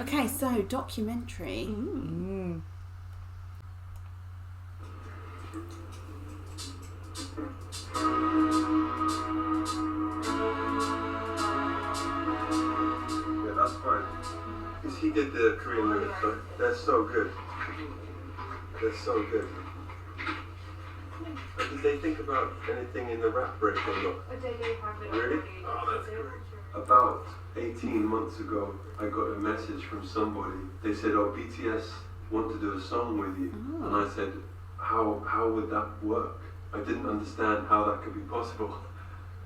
Okay, so documentary. Yeah, that's fine. Because he did the Korean lyrics, so they're so good. They're so good. And did they think about anything in the rap break or not? Really? Oh, that's great. About 18 months ago, I got a message from somebody. They said, oh, BTS want to do a song with you. Oh. And I said, how would that work? I didn't understand how that could be possible.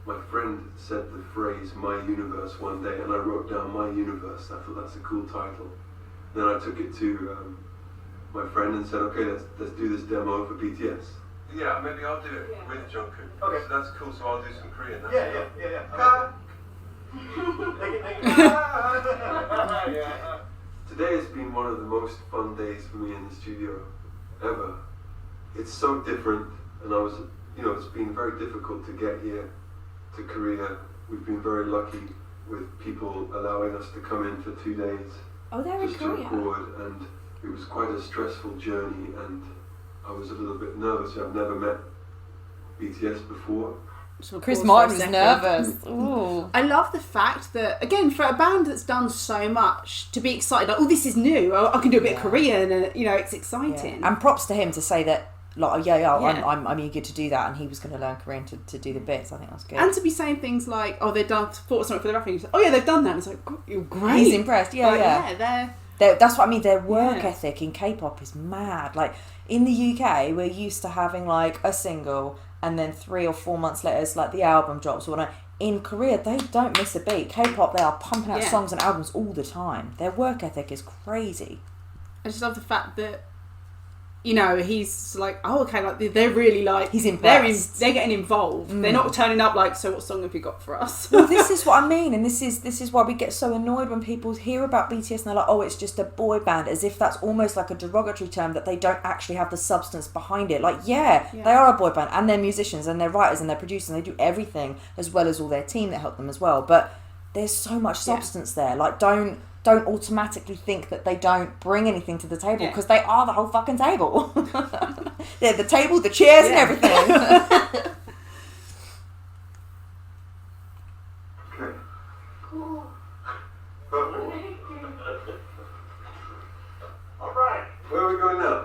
My friend said the phrase, my universe, one day, and I wrote down my universe. I thought that's a cool title. Then I took it to my friend and said, okay, let's do this demo for BTS. Yeah, maybe I'll do it with Jungkook. Okay. So that's cool, so I'll do some Korean. Yeah. Today has been one of the most fun days for me in the studio ever. It's so different, and it's been very difficult to get here to Korea. We've been very lucky with people allowing us to come in for 2 days. Oh, they're in Korea. Just to record, and it was quite a stressful journey, and I was a little bit nervous. I've never met BTS before. Chris Martin was nervous. Ooh. I love the fact that, again, for a band that's done so much, to be excited, like, oh, this is new, I can do a bit of Korean, and it's exciting. And props to him to say that, like, I'm eager to do that, and he was going to learn Korean to do the bits. I think that's good. And to be saying things like, oh, they've done thought something for the rapping. Oh yeah, they've done that. And it's like, you're great. He's impressed. That's what I mean. Their work ethic in K-pop is mad. Like in the UK, we're used to having like a single, and then 3 or 4 months later, it's like the album drops or whatever. In Korea, they don't miss a beat. K-pop, they are pumping out songs and albums all the time. Their work ethic is crazy. I just love the fact that, he's like, oh, okay, like they're really like, he's impressed. They're getting involved. They're not turning up like, so what song have you got for us? Well, this is what I mean, and this is why we get so annoyed when people hear about BTS and they're like, oh, it's just a boy band, as if that's almost like a derogatory term, that they don't actually have the substance behind it. Like, they are a boy band, and they're musicians, and they're writers, and they're producers, and they do everything, as well as all their team that help them as well. But there's so much substance there. Like, don't automatically think that they don't bring anything to the table, because they are the whole fucking table. They're the table, the chairs, and everything. Okay. Cool. Perfect. All right. Where are we going now?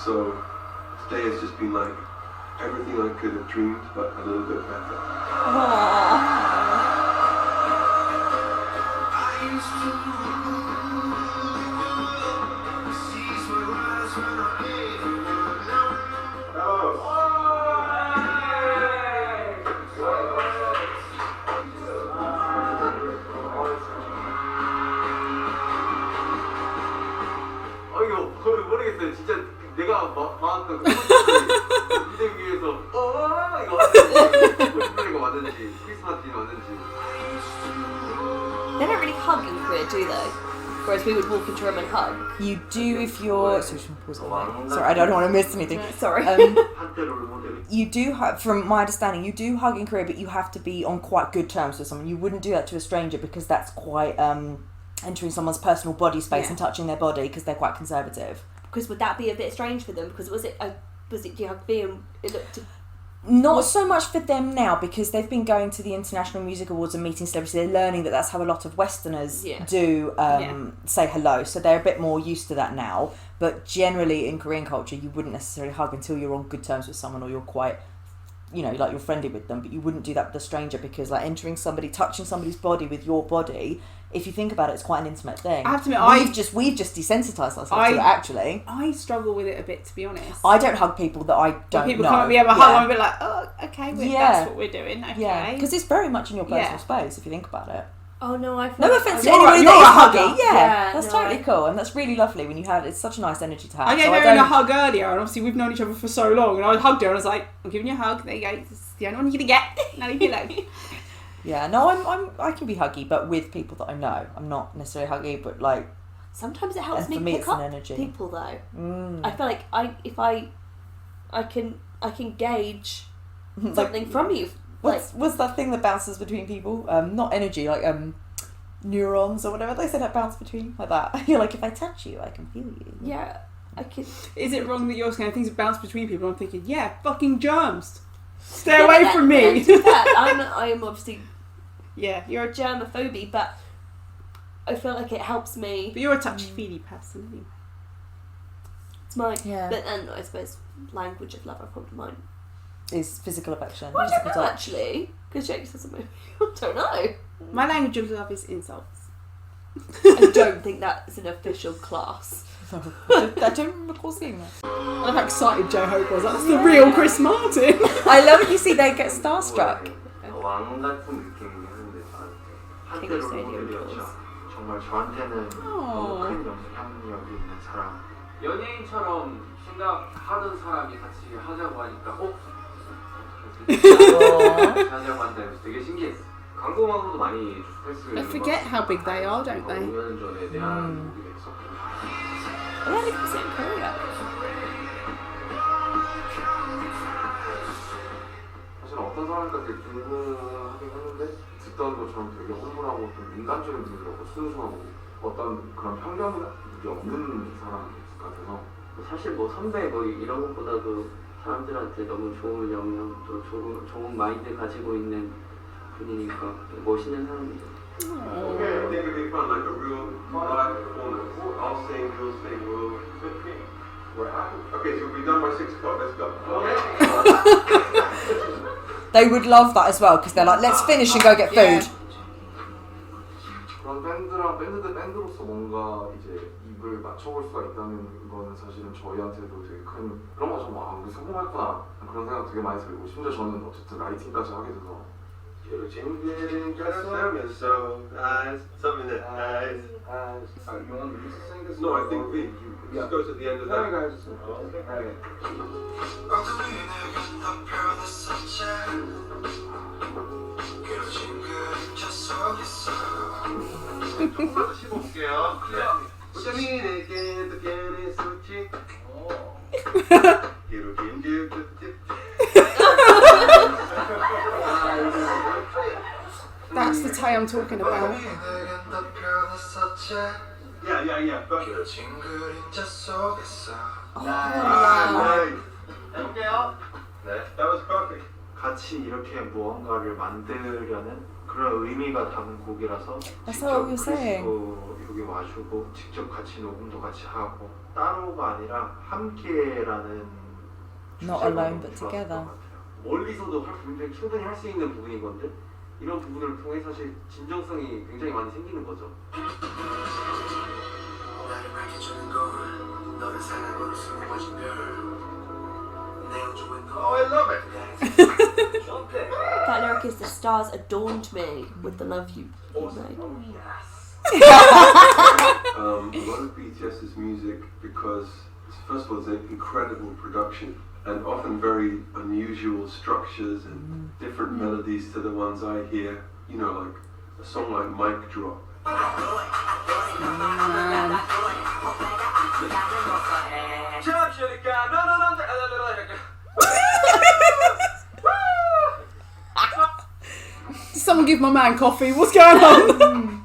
So today has just been like everything I could have dreamed, but a little bit better. 모르겠어요. 진짜 내가 막았던 그 무대 위에서 이거 왔는지 왔는지 크리스마스 딘 왔는지. They don't really hug in Korea, do they? Whereas we would walk into a room and hug. You do if you're... Sorry, I don't want to miss anything. Sorry. You do, from my understanding, you do hug in Korea, but you have to be on quite good terms with someone. You wouldn't do that to a stranger, because that's quite entering someone's personal body space and touching their body, because they're quite conservative. Because would that be a bit strange for them? Because was it do you have being it looked? Not so much for them now, because they've been going to the International Music Awards and meeting celebrities. They're learning that that's how a lot of Westerners do say hello. So they're a bit more used to that now. But generally in Korean culture, you wouldn't necessarily hug until you're on good terms with someone, or you're quite, like you're friendly with them. But you wouldn't do that with a stranger, because like touching somebody's body with your body, if you think about it, it's quite an intimate thing. I have to admit, we've just desensitised ourselves to it, actually. I struggle with it a bit, to be honest. I don't hug people that I don't know. People can't be able to hug, I'm a bit like, oh, okay, that's what we're doing, okay. Yeah, because it's very much in your personal space, if you think about it. Oh no, no offence to anybody that's huggy. That's totally cool, and that's really lovely when you have. It's such a nice energy to have. I gave Erin a hug earlier, and obviously we've known each other for so long, and I hugged her, and I was like, I'm giving you a hug. There you go. This is the only one you're gonna get. Now leave me alone. Yeah, no, I can be huggy, but with people that I know. I'm not necessarily huggy, but like. Sometimes it helps And for me me, pick it's an up energy. people though. Mm. I feel like I can gauge something from you. What's that thing that bounces between people? Not energy, like neurons or whatever they say that bounce between, like that. You're like, if I touch you, I can feel you. Yeah, I can. Is it wrong that you're saying things bounce between people? I'm thinking, yeah, fucking germs. Stay away from me. To be fair, I am obviously Yeah, you're a germophobe, but I feel like it helps me. but you're a touchy-feely person anyway. It's my Yeah. but then I suppose language of love are probably mine. Is physical affection. Well, I don't physical know touch. actually, because Jake says something. I don't know. My language of love is insults. I don't think that's an official class. I don't recall seeing that. I love how excited Joe Hope was. That's the real Chris Martin. I love it. You see, they get starstruck. 왕 같은 느낌이긴 한데 King of Stadium Tours. 정말 저한테는 너무 큰 영향력이 있는 사람. 연예인처럼 생각하는 사람이 같이 하자고 하니까 하자고 한다면서 되게 신기했어. 광고망으로도 많이 스트레스를. I forget how big they are, don't they? 5년 전에 대한 얘기가 있었거든. Yeah, they can sit in Korea. 사실 어떤 사람일까 되게 궁금하긴 했는데 듣던 것처럼 되게 허물하고 좀 인간적인 분이라고 순수하고 어떤 그런 편견이 없는 사람 같아서 사실 뭐 선배 뭐 이런 것보다도 사람들한테 너무 좋은 영향 또 좋은 마인드 가지고 있는 분이니까 멋있는 사람이죠. Okay, I think it'd be fun, like a real live performance. I'll sing, you'll sing, we'll... Okay, so we're done by 6 o'clock, let's go. They would love that as well because they're like, let's finish and go get food. 그런 밴드로서 뭔가 이제 입을 맞춰볼 수가 있다는 거는 사실은 저희한테도 되게 큰 그런 거 좀 우리 성공했구나 그런 생각 되게 많이 들고 심지어 저는 어쨌든 라이팅까지 하게 돼서 something that you want me to sing this? No, I think B. Just goes at the end of that. 씹어볼게요. 우자민에게 또 변해 솔직. That's the Tay I'm talking about. Yeah. But... 해볼게요. 네, that was perfect. 같이 이렇게 무언가를 만들려는 그런 의미가 담은 곡이라서 That's what we were saying. 여기 와주고 직접 같이 녹음도 같이 하고 따로가 아니라 함께라는 Not alone but together. 멀리서도 충분히 할 수 있는 부분인 건데 이런 부분을 통해 사실 진정성이 굉장히 많이 생기는 거죠. Oh, I love it. That lyric is the stars adorned me with the love you made. A lot of BTS's music because first of all it's an incredible production and often very unusual structures and different melodies to the ones I hear. You know, like a song like Mic Drop. Someone give my man coffee. What's going on?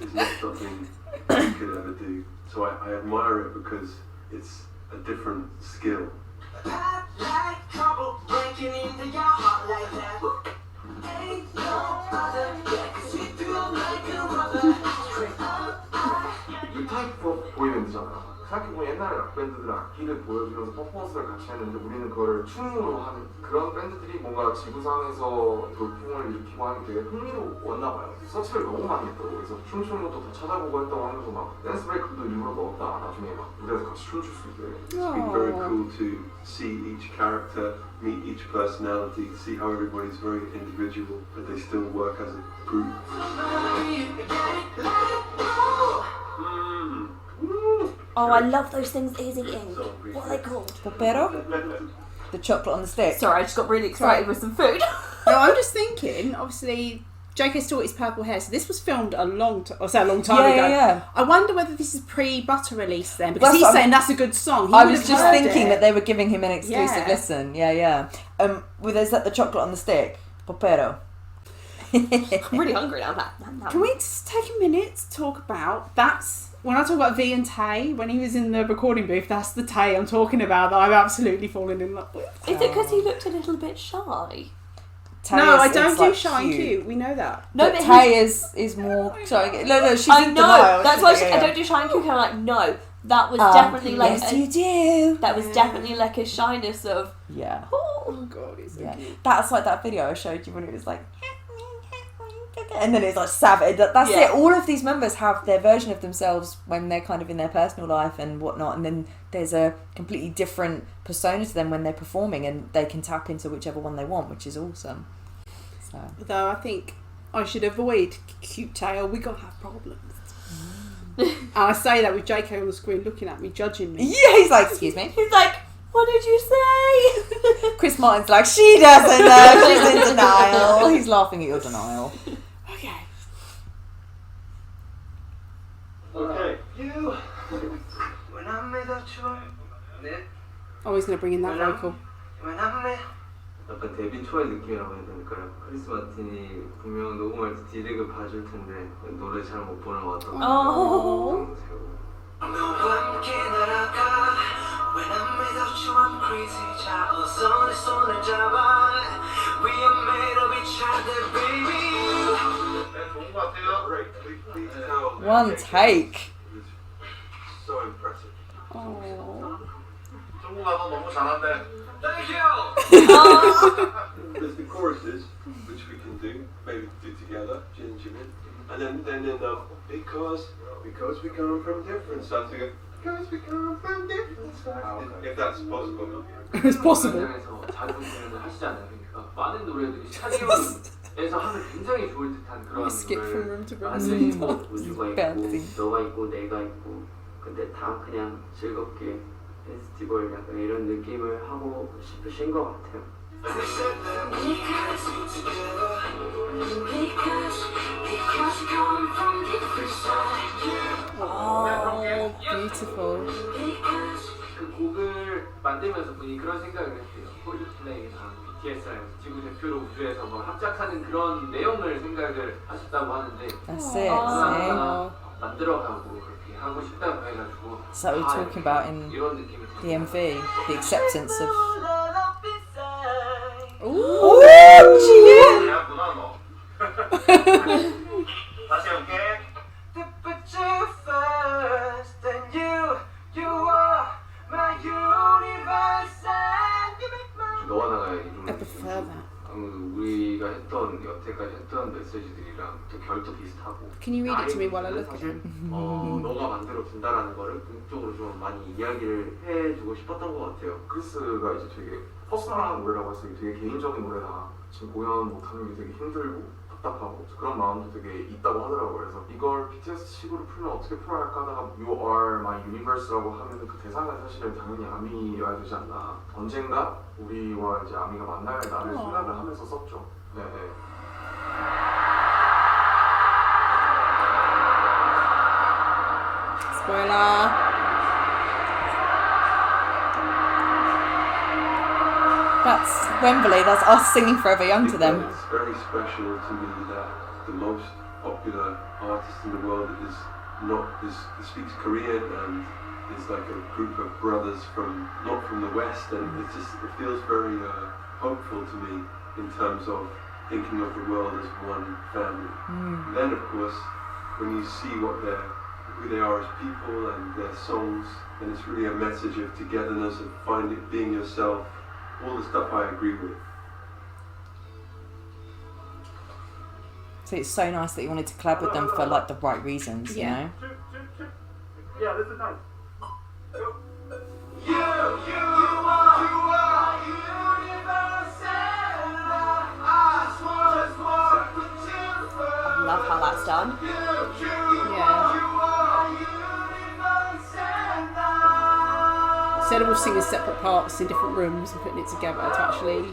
It's not something you could ever do. So I admire it because it's a different skill. 이 타입 보이밴드잖아요. 생각해보면 옛날에 락밴드들 악기를 보여주면서 퍼포먼스를 같이 했는데 우리는 그거를 춤으로 하는 그런 밴드들이 뭔가 지구상에서 돌풍을 일으키고 하는 게 되게 흥미로웠나 봐요. 서치를 너무 많이 했더라고. 그래서 춤추는 것도 다 찾아보고 했다고 하면서 막 댄스 브레이크도 일부러 넣었다. 나중에 막 무대에서 같이 춤출 수 있게. It's been very cool to see each character, meet each personality, see how everybody's very individual, but they still work as a group. Oh, I love those things that he's eating. What are they called? Popero? The chocolate on the stick. Sorry, I just got really excited with some food. No, I'm just thinking, obviously, JK still his purple hair, so this was filmed a long time ago. Yeah. I wonder whether this is pre-Butter release then, because he's saying that's a good song. I was just thinking that they were giving him an exclusive Yeah. listen. Yeah. With there's the chocolate on the stick. Popero. I'm really hungry now. Can we just take a minute to talk about, when I talk about V and Tay, when he was in the recording booth, that's the Tay I'm talking about that I've absolutely fallen in love with. Is it because he looked a little bit shy? Tay No, I is don't do like shy and cute. We know that. No, but Tay is more. Sorry, no, she's I in know. denial. That's why I don't do shy and cute. I'm like, no, that was definitely like. Yes, you do. That was definitely like a shyness of. Yeah. Oh God, it's so Yeah. cute. That's like that video I showed you when it was like. And then it's like savage. That's Yeah. it. All of these members have their version of themselves when they're kind of in their personal life and whatnot, and then there's a completely different persona to them when they're performing, and they can tap into whichever one they want, which is awesome. So. Though I think I should avoid cute Tay or we're going to have problems. And I say that with JK on the screen looking at me, judging me. Yeah, he's like, excuse me. He's like, what did you say? Chris Martin's like, she doesn't know, she's in denial. He's laughing at your denial. Okay. Okay. Oh, he's going to bring in that vocal. 약간 데뷔 초의 느낌이라고 해야 될까요? 크리스 마틴이 분명 녹음할 때 디렉을 봐줄 텐데 노래 잘 못 보는 것 같아서 Oh. One take. So impressive. Oh. There's the choruses, which we can do, maybe do together, gingerly, and then because we come from different sides, we go, because we come from different sides, if that's possible. It's possible. 현장에서 자주 공연을 하시잖아요. 그러니까 많은 노래들이 스타디움에서 하면 굉장히 좋을 듯한 그런 Skip from 노래를 room to room. 많이 있고 우주가 있고 너가 있고 내가 있고 근데 다 그냥 즐겁게 페스티벌 약간 이런 느낌을 하고 싶으신 것 같아요. Oh, beautiful. 그 곡을 만들면서 분이 그런 생각을 했대요. 콜드플레이랑 BTS랑 지구 대표로 우주에서 뭐 합작하는 그런 내용을 생각을 하셨다고 하는데 That's it. 하나하나 만들어가고 그렇게 하고 싶다고 해가지고 It's like we were talking about in 이런 느낌이 the MV, the acceptance of. Ooh. 다시 해볼게. 너와 나가 이루는 I prefer that. 우리가 했던 여태까지 했던 메시지들이랑 또 결도 비슷하고. Can you read it to me while I look at him? 너가 만들어 준다라는 거를 공적으로 좀 많이 이야기를 해주고 싶었던 것 같아요. 크리스가 이제 되게 퍼스널한 노래라고 해서 되게 개인적인 노래다. 지금 공연 못하는 게 되게 힘들고 답답하고 그런 마음도 되게 있다고 하더라고요. 그래서 이걸 BTS 식으로 풀면 어떻게 풀어야 할까 하다가 You are my universe라고 하면 그 대상은 사실은 당연히 아미여야 되지 않나. 언젠가 우리와 이제 아미가 만날 날을 생각을 하면서 썼죠. 네네. Spoiler. That's Wembley, that's us singing Forever Young to them. It's very special to me that the most popular artist in the world speaks Korean and is like a group of brothers not from the West, and it feels very hopeful to me in terms of thinking of the world as one family. And then of course, when you see who they are as people and their songs, then it's really a message of togetherness, of being yourself, all the stuff I agree with. So it's so nice that you wanted to collab with them for like the right reasons, you know? Yeah, this is nice. I love how that's done. Yeah. Instead of all singing separate parts in different rooms and putting it together to actually.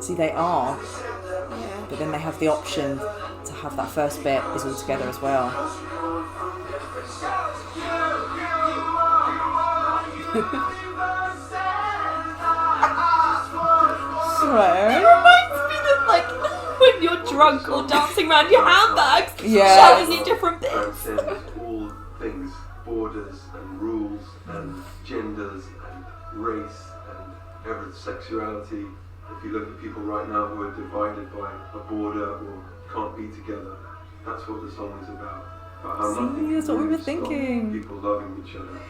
See, they are, Yeah. but then they have the option to have that first bit is all together as well. It reminds me that, like, when you're drunk or dancing around your handbags, Yeah. shouting in different bits. Transcends all things, borders and rules and genders and race and every sexuality. If you look at people right now who are divided by a border or can't be together, that's what the song is about. About how See, nothing that's can what we really were stop thinking. people loving each other.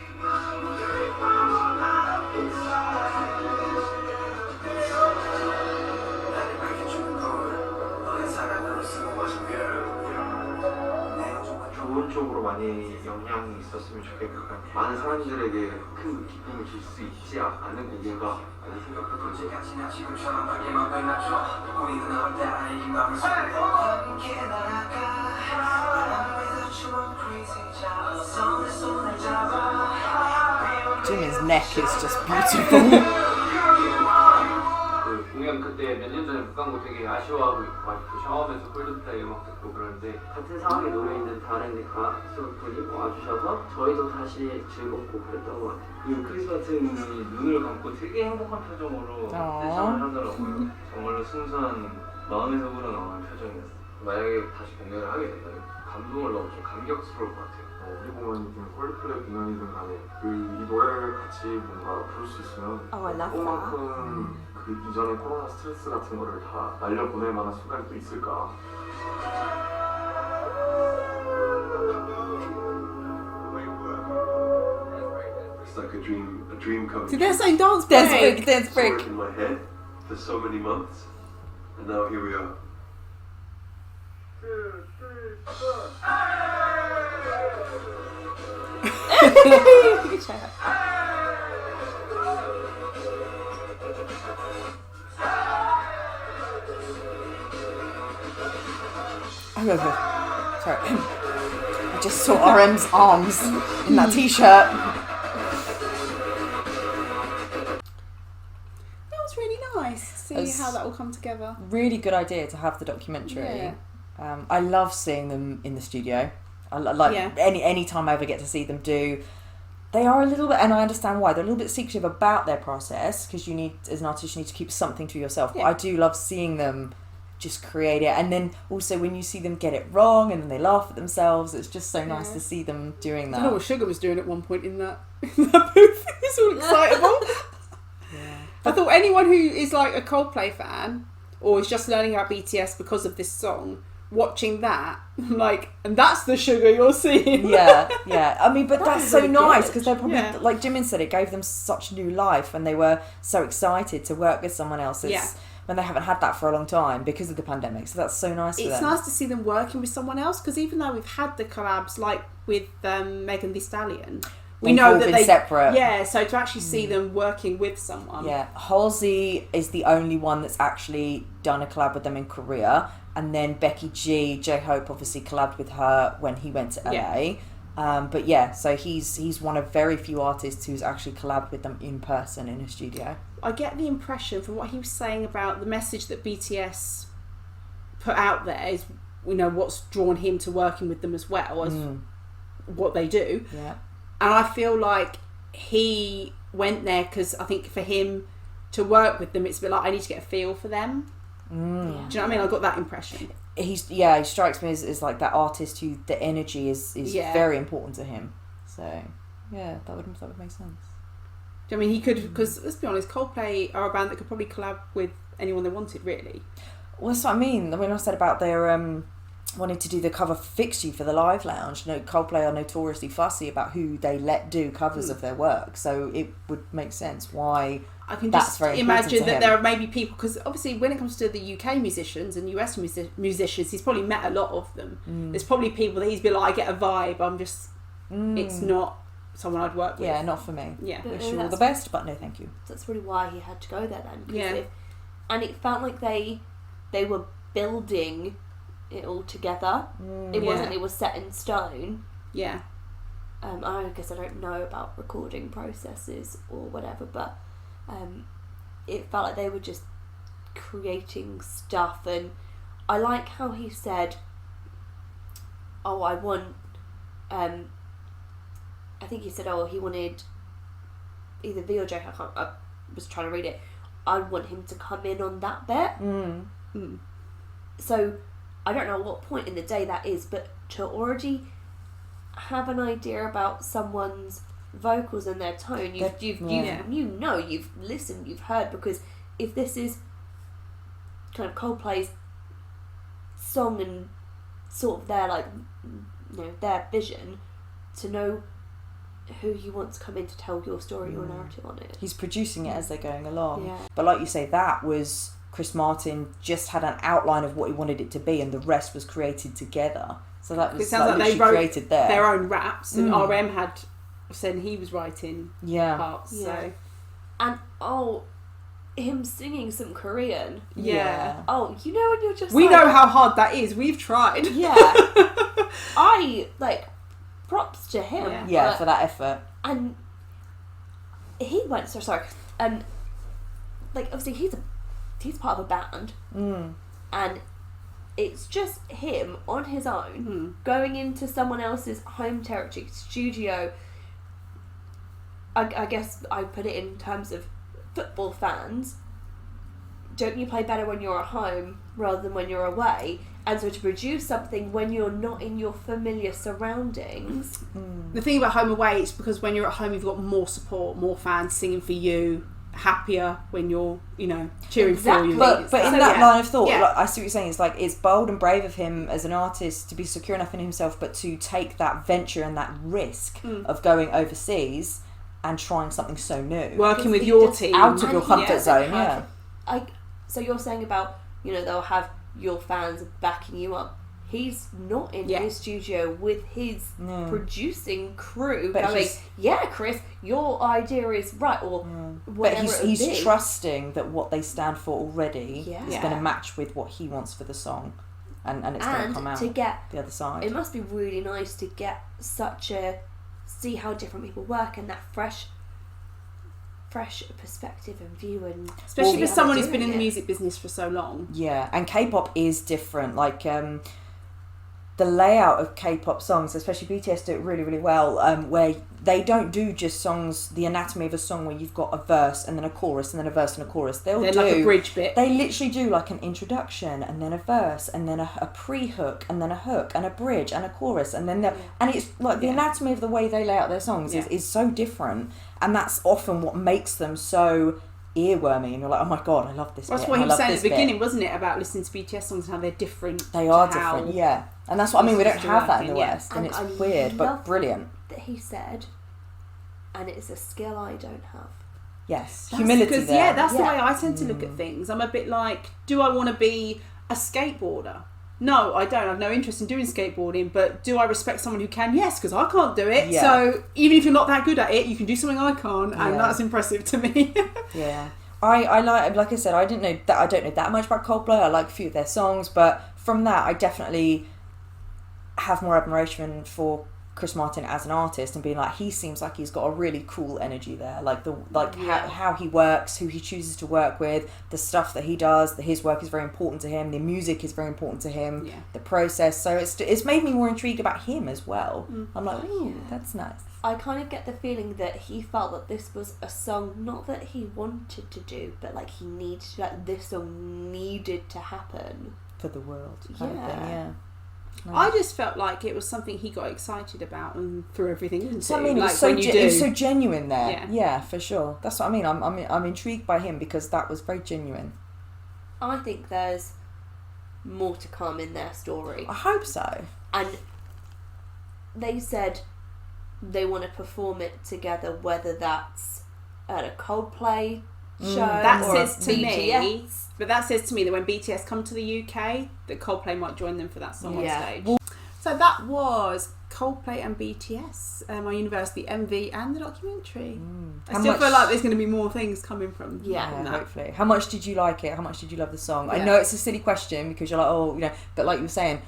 좋은 쪽으로 많이 영향이 있었으면 좋겠고 많은 사람들에게 큰 기쁨을 줄 수 있지 않은 곡인가 라는 생각도 들고 Jimin's neck is just beautiful. 그 공연 그때 몇 년 전에 못 간 거 되게 아쉬워하고 있고 막 샤워하면서 콜드플레이 음악 듣고 그러는데 같은 상황에 놓여 있는 다른 가수분이 와주셔서 저희도 다시 즐겁고 그랬던 것 같아요. 그 크리스마스님이 눈을 감고 되게 행복한 표정으로 세션을 하더라고요. 정말로 순수한 마음에서 우러나오는 표정이었어요. 만약에 다시 공연을 하게 된다면 감동을 너무 좀 감격스러울 것 같아요. 우리 공연이든 콜드플레이 공연이든 간에 이 노래를 같이 뭔가 부를 수 있으면 Oh, I love that. 그만큼 그 이전의 코로나 스트레스 같은 거를 다 날려보낼 만한 순간이 또 있을까. It's like a dream come See, true. they're saying dance Dance break. break, dance Saw break. it in my head for so many months, and now here we are. Oh, sorry. I just saw RM's arms in that t-shirt. That was really nice to see It's- how that all come together. Really good idea to have the documentary. Yeah. I love seeing them in the studio. Yeah. Any time I ever get to see them do. They are a little bit, and I understand why, they're a little bit secretive about their process because you need, as an artist, you need to keep something to yourself. But Yeah. I do love seeing them just create it, and then also when you see them get it wrong and then they laugh at themselves, it's just so nice Yeah. to see them doing I that. don't know what Sugar was doing at one point in that booth. It's all excitable. I thought anyone who is like a Coldplay fan or is just learning about BTS because of this song, watching that, like, and that's the Sugar you're seeing. yeah. I mean, but that's is so really nice good. because they're probably, Yeah. like Jimin said, it gave them such new life and they were so excited to work with someone else when they haven't had that for a long time because of the pandemic. So that's so nice for It's them. nice to see them working with someone else because even though we've had the collabs like with Megan Thee Stallion, we They've know all that been they separate. Yeah, so to actually see them working with someone. Yeah, Halsey is the only one that's actually done a collab with them in Korea, and then Becky G, J-Hope obviously collabed with her when he went to LA. But yeah, so he's one of very few artists who's actually collabed with them in person in a studio. I get the impression from what he was saying about the message that BTS put out there is, you know, what's drawn him to working with them as well as what they do. Yeah. And I feel like he went there because I think for him to work with them, it's a bit like, I need to get a feel for them. Do you know what I mean? I got that impression. He strikes me as like that artist who the energy is very important to him. So yeah, that would make sense. Do you know what I mean? He could, because let's be honest, Coldplay are a band that could probably collab with anyone they wanted, really. Well, that's what I mean. When I said about their wanting to do the cover for Fix You for the Live Lounge, you know, Coldplay are notoriously fussy about who they let do covers of their work, so it would make sense why. I can That's just very important imagine to that him. there are maybe people, because obviously when it comes to the UK musicians and US musicians, he's probably met a lot of them. There's probably people that he's been like, I get a vibe, I'm just, it's not someone I'd work with. Yeah, not for me. Yeah. But Wish you all that's- the best, but no thank you. That's really why he had to go there then. Because Yeah. and it felt like they they were building it all together. It wasn't. It was set in stone. Yeah. I guess I don't know about recording processes or whatever, but it felt like they were just creating stuff. And I like how he said, "Oh, I want." I think he said, "Oh, he wanted either V or J." I was trying to read it. I want him to come in on that bit. So I don't know what point in the day that is, but to already have an idea about someone's vocals and their tone, you've listened, you've heard, because if this is kind of Coldplay's song and sort of their their vision, to know who you want to come in to tell your story, your narrative on it. He's producing it as they're going along. Yeah. But like you say, that was Chris Martin just had an outline of what he wanted it to be, and the rest was created together. So that was it sounds like they wrote created there. Their own raps, and RM had said he was writing parts. So. And him singing some Korean. Yeah. Oh, you know when you're just we know how hard that is. We've tried. Yeah. Props to him. Yeah, for that effort. And he went obviously he's part of a band. And it's just him on his own going into someone else's home territory, studio. I guess I put it in terms of football fans. Don't you play better when you're at home rather than when you're away? And so to produce something when you're not in your familiar surroundings. The thing about home away is because when you're at home, you've got more support, more fans singing for you, happier when you're, cheering for you. But in that line of thought, I see what you're saying. It's like, it's bold and brave of him as an artist to be secure enough in himself, but to take that venture and that risk of going overseas and trying something so new. Working with your team. Out of your comfort zone, So you're saying about, they'll have your fans backing you up. He's not in his studio with his producing crew going, Chris, your idea is right, or whatever. But he's trusting that what they stand for already is going to match with what he wants for the song, and it's going to come out the other side. It must be really nice to get see how different people work and that fresh perspective and view, and especially for someone who's been in the music business for so long. Yeah, and K-pop is different. Like the layout of K-pop songs, especially BTS, do it really, really well. Where they don't do just songs, the anatomy of a song where you've got a verse and then a chorus and then a verse and a chorus. They're like a bridge bit. They literally do like an introduction and then a verse and then a pre-hook and then a hook and a bridge and a chorus and then and it's like the anatomy of the way they lay out their songs is so different, and that's often what makes them so earwormy, and you're like, oh my god, I love this. That's what he was saying at the beginning, wasn't it, about listening to BTS songs and how they're different. They are different, and that's what I mean. We don't have that in the West, and it's weird but brilliant. That he said, and it's a skill I don't have. Yes, humility. Because that's the way I tend to look at things. I'm a bit like, do I want to be a skateboarder? No, I don't. I have no interest in doing skateboarding, but do I respect someone who can? Yes, because I can't do it. So even if you're not that good at it, you can do something I can't, and that's impressive to me. I like I said, I don't know that much about Coldplay. I like a few of their songs, but from that, I definitely have more admiration for Chris Martin as an artist, and being like, he seems like he's got a really cool energy there, how he works, who he chooses to work with, the stuff that he does, his work is very important to him, the music is very important to him, the process, so it's made me more intrigued about him as well. I'm like, ooh, that's nice. I kind of get the feeling that he felt that this was a song, not that he wanted to do, but like he needed, like this song needed to happen for the world kind of thing. I just felt like it was something he got excited about and threw everything into. So, I mean, like it was so genuine there. Yeah, for sure. That's what I mean. I'm intrigued by him because that was very genuine. I think there's more to come in their story. I hope so. And they said they want to perform it together, whether that's at a Coldplay show that or says to BTS. me. But that says to me that when BTS come to the UK, that Coldplay might join them for that song on stage. So that was Coldplay and BTS, our university MV, and the documentary. I How still much- feel like there's going to be more things coming from Yeah. from that. Hopefully. How much did you like it? How much did you love the song? I Yeah. know it's a silly question because you're like, oh, you know, but like you were saying,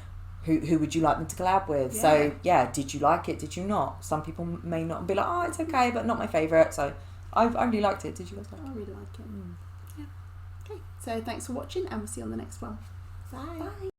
who would you like them to collab with? Yeah. So yeah, did you like it? Did you not? Some people may not be like, oh, it's okay, but not my favourite. So I really liked it. Did you guys like I really like it. Yeah. Okay. So thanks for watching, and we'll see you on the next one. Bye. Bye.